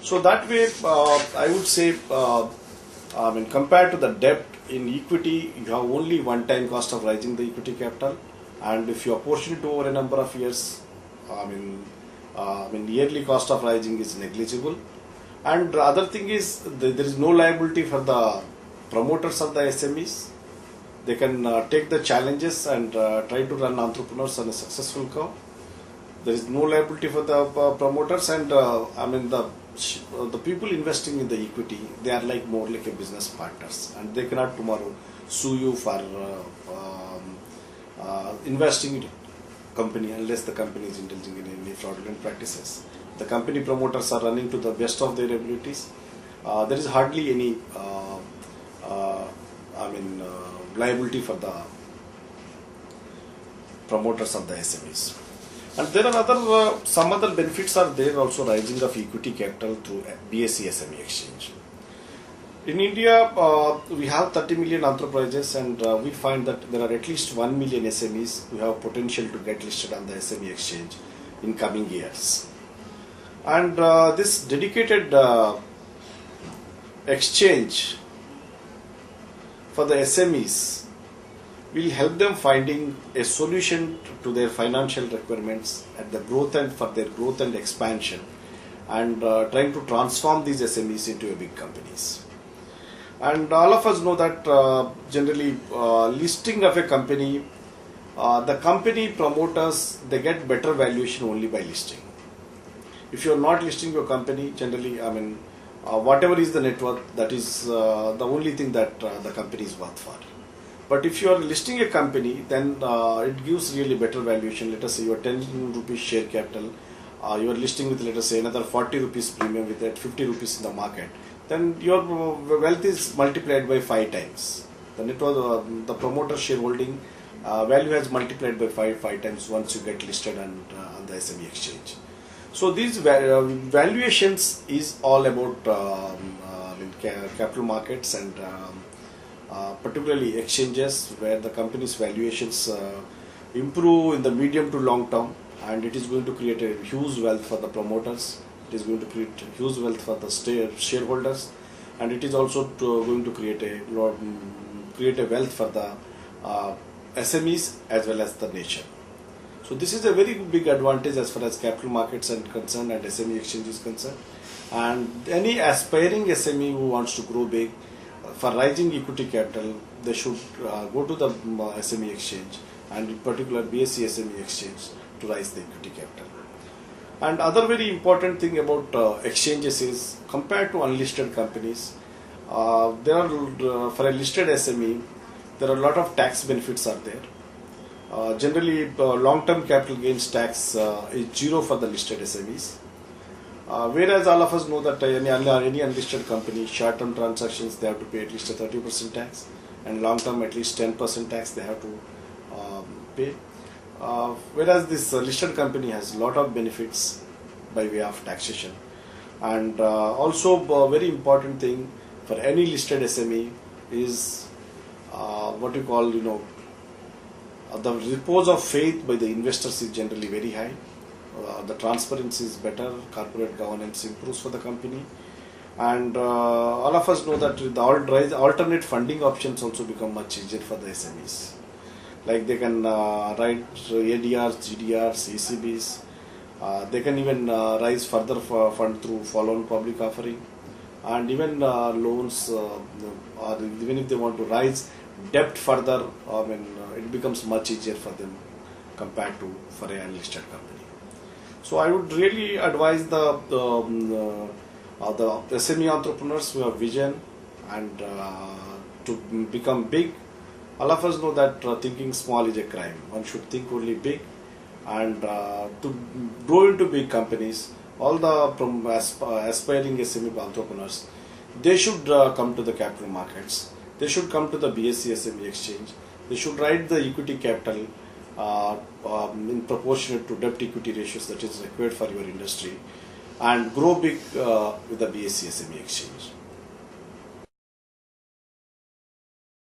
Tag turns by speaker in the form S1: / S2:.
S1: So that way, I would say, compared to the debt in equity, you have only one-time cost of raising the equity capital, and if you apportion it over a number of years, yearly cost of raising is negligible. And the other thing is there is no liability for the promoters of the SMEs. They can take the challenges and try to run entrepreneurs on a successful curve. There is no liability for the promoters, and the people investing in the equity, they are like more like a business partners, and they cannot tomorrow sue you for investing in a company unless the company is indulging in any fraudulent practices. The company promoters are running to the best of their abilities. There is hardly any liability for the promoters of the SMEs. And there are some other benefits are there also, rising of equity capital through BSE SME exchange. In India, we have 30 million enterprises, and we find that there are at least 1 million SMEs who have potential to get listed on the SME exchange in coming years. And this dedicated exchange for the SMEs will help them finding a solution to their financial requirements at the growth and for their growth and expansion, and trying to transform these SMEs into a big companies. And all of us know that generally listing of a company, the company promoters, they get better valuation only by listing. If you are not listing your company, generally, whatever is the net worth, that is the only thing that the company is worth for. But if you are listing a company, then it gives really better valuation. Let us say you are 10 rupees share capital, you are listing with, let us say, another 40 rupees premium with that 50 rupees in the market, then your wealth is multiplied by 5 times. The net worth, the promoter shareholding value has multiplied by 5 times once you get listed on the SME exchange. So these valuations is all about capital markets, and particularly exchanges, where the company's valuations improve in the medium to long term, and it is going to create a huge wealth for the promoters. It is going to create huge wealth for the shareholders, and it is also going to create a wealth for the SMEs as well as the nation. So this is a very big advantage as far as capital markets are concerned and SME exchange is concerned. And any aspiring SME who wants to grow big, for rising equity capital, they should go to the SME exchange, and in particular BSE SME exchange, to rise the equity capital. And other very important thing about exchanges is, compared to unlisted companies, there are for a listed SME, there are a lot of tax benefits are there. Generally, long-term capital gains tax is 0 for the listed SMEs. Whereas all of us know that any unlisted company, short-term transactions, they have to pay at least a 30% tax, and long-term at least 10% tax they have to pay. Whereas this listed company has a lot of benefits by way of taxation. And also a very important thing for any listed SME is what you call, the repose of faith by the investors is generally very high. The transparency is better, corporate governance improves for the company, and all of us know that the alternate funding options also become much easier for the SMEs. Like they can write ADRs, GDRs, ECBs, they can even raise further fund through follow-on public offering, and even loans, or even if they want to raise debt further, it becomes much easier for them compared to for an unlisted company. So I would really advise the SME entrepreneurs who have vision and to become big. All of us know that thinking small is a crime. One should think only big, and to grow into big companies, all the aspiring SME entrepreneurs, they should come to the capital markets. They should come to the BSE SME exchange. They should write the equity capital in proportionate to debt equity ratios that is required for your industry, and grow big with the BSE SME exchange.